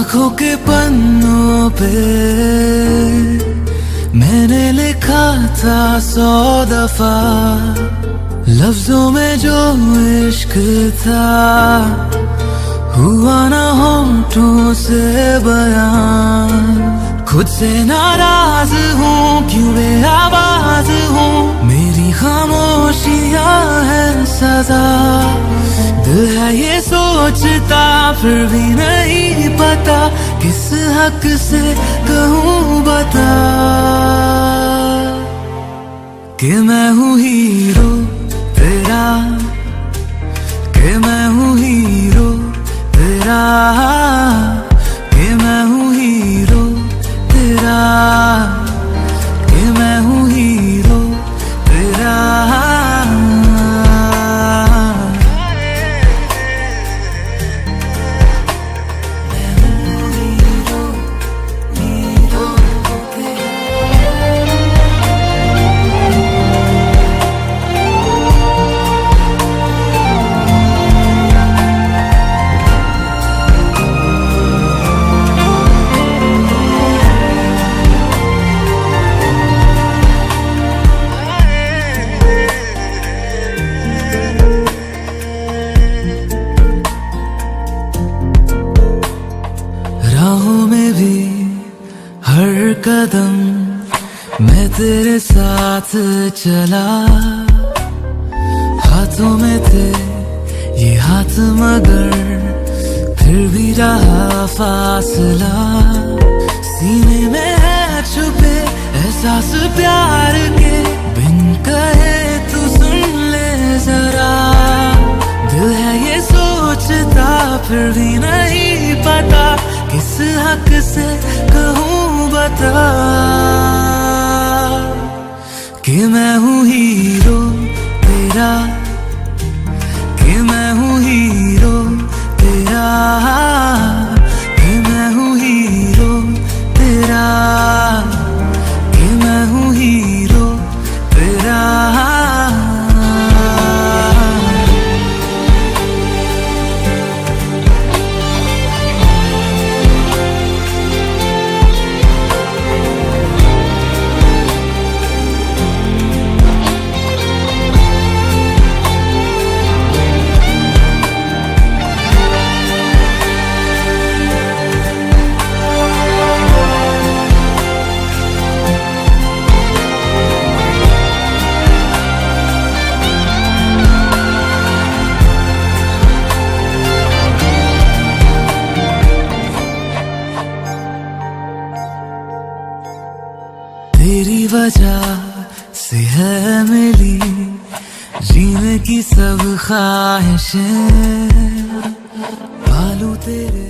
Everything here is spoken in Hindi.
आँखों के पन्नों पे मैंने लिखा था 100 दफा, लफ्जों में जो इश्क था हुआ ना होंठों से बयान। खुद से नाराज हूँ, क्यों बेआवाज हूँ, मेरी खामोशियाँ है सजा। दिल है ये सोचता फिर भी नहीं पता, किस हक से कहूँ बता कि मैं हूँ हीरो तेरा, कि मैं हूँ हीरो तेरा, कि मैं हूँ हीरो तेरा, कि मैं हूँ हीरो तेरा। राहों में भी हर कदम मैं तेरे साथ चला, हाथों में थे ये हाथ मगर फिर भी रहा फासला। सीने में है छुपे एहसास प्यार के, बिन कहे तू सुन ले जरा। दिल है ये सोचता फिर भी नहीं पता, किस हक से कहूँ बता कि मैं हूँ हीरो तेरा, कि मैं हूँ हीरो तेरा, कि मैं हूँ हीरो तेरा, कि मैं हूँ हीरो तेरा। तेरी वजह से है मिली जीने की सब ख्वाहिशें, पालू तेरे